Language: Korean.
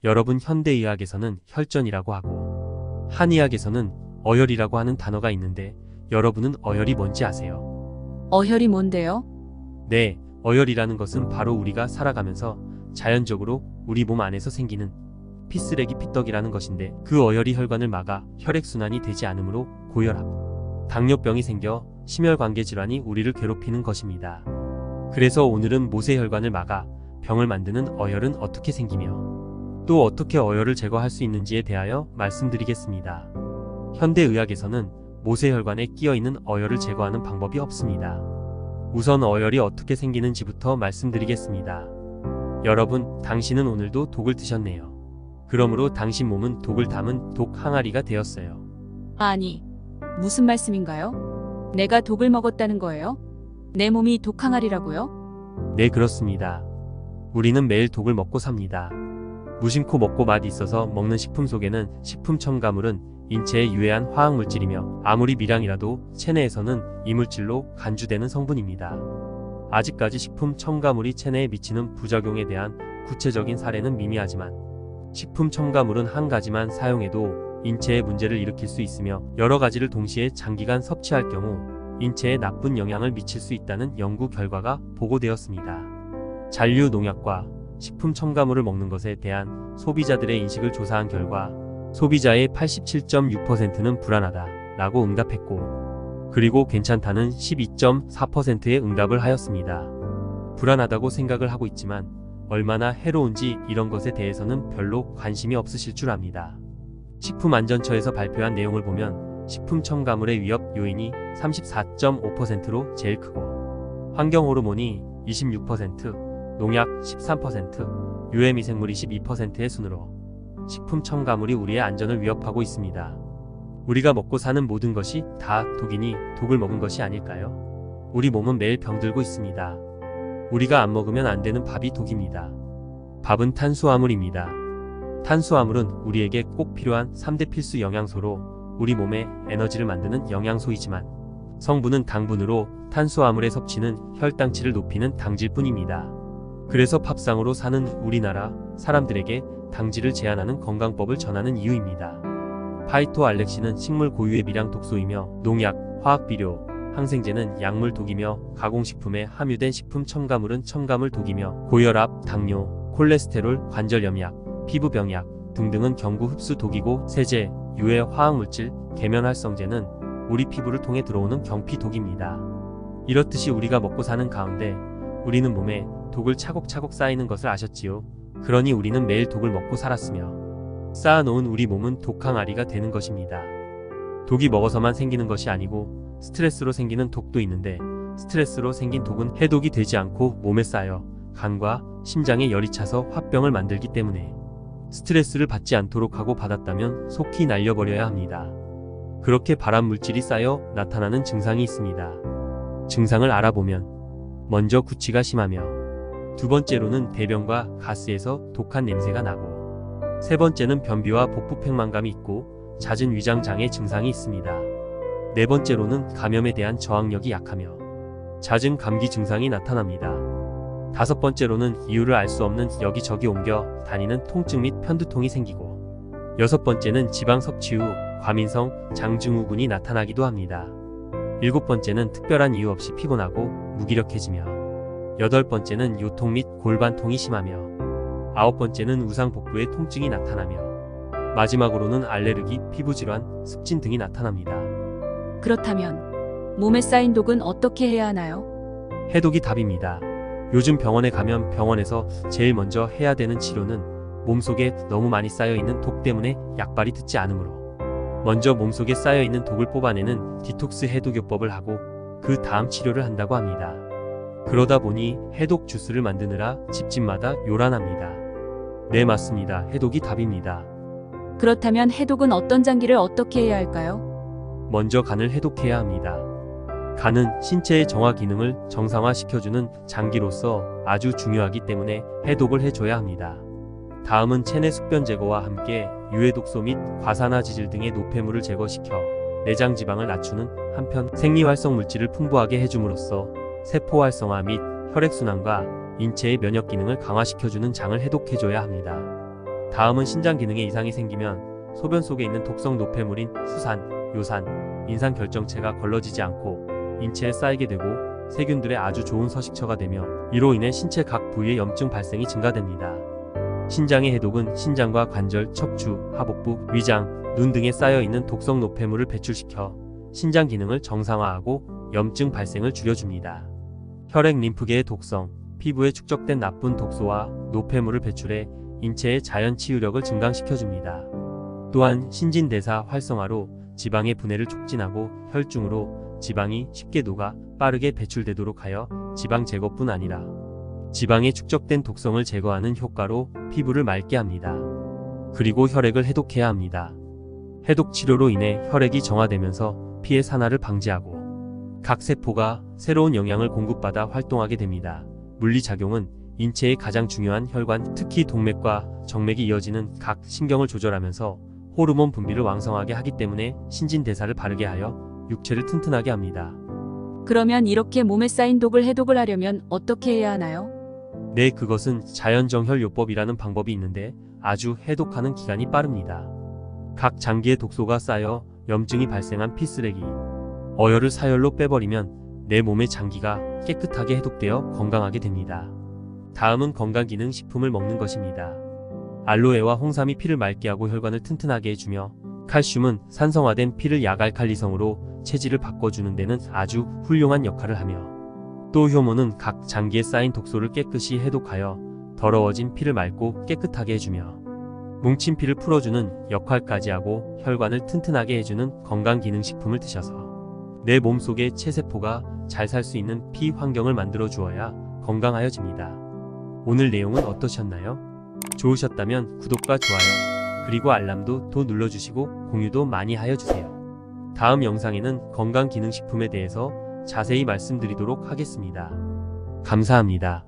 여러분, 현대의학에서는 혈전이라고 하고 한의학에서는 어혈이라고 하는 단어가 있는데 여러분은 어혈이 뭔지 아세요? 어혈이 뭔데요? 네, 어혈이라는 것은 바로 우리가 살아가면서 자연적으로 우리 몸 안에서 생기는 피쓰레기 피떡이라는 것인데, 그 어혈이 혈관을 막아 혈액순환이 되지 않으므로 고혈압, 당뇨병이 생겨 심혈관계 질환이 우리를 괴롭히는 것입니다. 그래서 오늘은 모세혈관을 막아 병을 만드는 어혈은 어떻게 생기며 또 어떻게 어혈을 제거할 수 있는지에 대하여 말씀드리겠습니다. 현대의학에서는 모세혈관에 끼어있는 어혈을 제거하는 방법이 없습니다. 우선 어혈이 어떻게 생기는지부터 말씀드리겠습니다. 여러분, 당신은 오늘도 독을 드셨네요. 그러므로 당신 몸은 독을 담은 독 항아리가 되었어요. 아니, 무슨 말씀인가요? 내가 독을 먹었다는 거예요? 내 몸이 독 항아리라고요? 네, 그렇습니다. 우리는 매일 독을 먹고 삽니다. 무심코 먹고 맛 있어서 먹는 식품 속에는 식품 첨가물은 인체에 유해한 화학물질이며 아무리 미량이라도 체내에서는 이물질로 간주되는 성분입니다. 아직까지 식품 첨가물이 체내에 미치는 부작용에 대한 구체적인 사례는 미미하지만 식품 첨가물은 한 가지만 사용해도 인체에 문제를 일으킬 수 있으며 여러 가지를 동시에 장기간 섭취할 경우 인체에 나쁜 영향을 미칠 수 있다는 연구 결과가 보고되었습니다. 잔류 농약과 식품 첨가물을 먹는 것에 대한 소비자들의 인식을 조사한 결과 소비자의 87.6%는 불안하다 라고 응답했고, 그리고 괜찮다는 12.4%의 응답을 하였습니다. 불안하다고 생각을 하고 있지만 얼마나 해로운지 이런 것에 대해서는 별로 관심이 없으실 줄 압니다. 식품안전처에서 발표한 내용을 보면 식품 첨가물의 위협 요인이 34.5%로 제일 크고 환경호르몬이 26%, 농약 13%, 유해미생물 22%의 순으로 식품 첨가물이 우리의 안전을 위협하고 있습니다. 우리가 먹고 사는 모든 것이 다 독이니 독을 먹은 것이 아닐까요? 우리 몸은 매일 병들고 있습니다. 우리가 안 먹으면 안 되는 밥이 독입니다. 밥은 탄수화물입니다. 탄수화물은 우리에게 꼭 필요한 3대 필수 영양소로 우리 몸에 에너지를 만드는 영양소이지만 성분은 당분으로 탄수화물의 섭취는 혈당치를 높이는 당질 뿐입니다. 그래서 밥상으로 사는 우리나라 사람들에게 당질을 제한하는 건강법을 전하는 이유입니다. 파이토알렉신은 식물 고유의 미량 독소이며 농약, 화학비료, 항생제는 약물 독이며 가공식품에 함유된 식품 첨가물은 첨가물 독이며 고혈압, 당뇨, 콜레스테롤, 관절염약, 피부병약 등등은 경구 흡수 독이고 세제, 유해 화학물질, 계면활성제는 우리 피부를 통해 들어오는 경피 독입니다. 이렇듯이 우리가 먹고 사는 가운데 우리는 몸에 독을 차곡차곡 쌓이는 것을 아셨지요? 그러니 우리는 매일 독을 먹고 살았으며 쌓아놓은 우리 몸은 독 항아리가 되는 것입니다. 독이 먹어서만 생기는 것이 아니고 스트레스로 생기는 독도 있는데 스트레스로 생긴 독은 해독이 되지 않고 몸에 쌓여 간과 심장에 열이 차서 화병을 만들기 때문에 스트레스를 받지 않도록 하고 받았다면 속히 날려버려야 합니다. 그렇게 발암 물질이 쌓여 나타나는 증상이 있습니다. 증상을 알아보면 먼저 구취가 심하며 두 번째로는 대변과 가스에서 독한 냄새가 나고 세 번째는 변비와 복부 팽만감이 있고 잦은 위장 장애 증상이 있습니다. 네 번째로는 감염에 대한 저항력이 약하며 잦은 감기 증상이 나타납니다. 다섯 번째로는 이유를 알 수 없는 여기저기 옮겨 다니는 통증 및 편두통이 생기고 여섯 번째는 지방 섭취 후 과민성 장증후군이 나타나기도 합니다. 일곱 번째는 특별한 이유 없이 피곤하고 무기력해지며 여덟 번째는 요통 및 골반통이 심하며 아홉 번째는 우상 복부에 통증이 나타나며 마지막으로는 알레르기, 피부질환, 습진 등이 나타납니다. 그렇다면 몸에 쌓인 독은 어떻게 해야 하나요? 해독이 답입니다. 요즘 병원에 가면 병원에서 제일 먼저 해야 되는 치료는 몸속에 너무 많이 쌓여있는 독 때문에 약발이 듣지 않으므로 먼저 몸속에 쌓여있는 독을 뽑아내는 디톡스 해독요법을 하고 그 다음 치료를 한다고 합니다. 그러다 보니 해독 주스를 만드느라 집집마다 요란합니다. 네, 맞습니다. 해독이 답입니다. 그렇다면 해독은 어떤 장기를 어떻게 해야 할까요? 먼저 간을 해독해야 합니다. 간은 신체의 정화 기능을 정상화시켜주는 장기로서 아주 중요하기 때문에 해독을 해줘야 합니다. 다음은 체내 숙변 제거와 함께 유해 독소 및 과산화지질 등의 노폐물을 제거시켜 내장 지방을 낮추는 한편 생리활성 물질을 풍부하게 해줌으로써 세포 활성화 및 혈액순환과 인체의 면역 기능을 강화시켜주는 장을 해독해줘야 합니다. 다음은 신장 기능에 이상이 생기면 소변 속에 있는 독성 노폐물인 수산, 요산, 인산 결정체가 걸러지지 않고 인체에 쌓이게 되고 세균들의 아주 좋은 서식처가 되며 이로 인해 신체 각 부위의 염증 발생이 증가됩니다. 신장의 해독은 신장과 관절, 척추, 하복부, 위장, 눈 등에 쌓여있는 독성 노폐물을 배출시켜 신장 기능을 정상화하고 염증 발생을 줄여줍니다. 혈액 림프계의 독성, 피부에 축적된 나쁜 독소와 노폐물을 배출해 인체의 자연 치유력을 증강시켜줍니다. 또한 신진대사 활성화로 지방의 분해를 촉진하고 혈중으로 지방이 쉽게 녹아 빠르게 배출되도록 하여 지방 제거뿐 아니라 지방에 축적된 독성을 제거하는 효과로 피부를 맑게 합니다. 그리고 혈액을 해독해야 합니다. 해독 치료로 인해 혈액이 정화되면서 피의 산화를 방지하고 각 세포가 새로운 영양을 공급받아 활동하게 됩니다. 물리작용은 인체의 가장 중요한 혈관, 특히 동맥과 정맥이 이어지는 각 신경을 조절하면서 호르몬 분비를 왕성하게 하기 때문에 신진대사를 바르게 하여 육체를 튼튼하게 합니다. 그러면 이렇게 몸에 쌓인 독을 해독을 하려면 어떻게 해야 하나요? 네, 그것은 자연정혈요법이라는 방법이 있는데 아주 해독하는 기간이 빠릅니다. 각 장기에 독소가 쌓여 염증이 발생한 피쓰레기, 어혈을 사혈로 빼버리면 내 몸의 장기가 깨끗하게 해독되어 건강하게 됩니다. 다음은 건강기능식품을 먹는 것입니다. 알로에와 홍삼이 피를 맑게 하고 혈관을 튼튼하게 해주며 칼슘은 산성화된 피를 약알칼리성으로 체질을 바꿔주는 데는 아주 훌륭한 역할을 하며 또 효모는 각 장기에 쌓인 독소를 깨끗이 해독하여 더러워진 피를 맑고 깨끗하게 해주며 뭉친 피를 풀어주는 역할까지 하고 혈관을 튼튼하게 해주는 건강기능식품을 드셔서 내 몸속의 체세포가 잘 살 수 있는 피 환경을 만들어 주어야 건강하여집니다. 오늘 내용은 어떠셨나요? 좋으셨다면 구독과 좋아요 그리고 알람도 또 눌러주시고 공유도 많이 하여주세요. 다음 영상에는 건강기능식품에 대해서 자세히 말씀드리도록 하겠습니다. 감사합니다.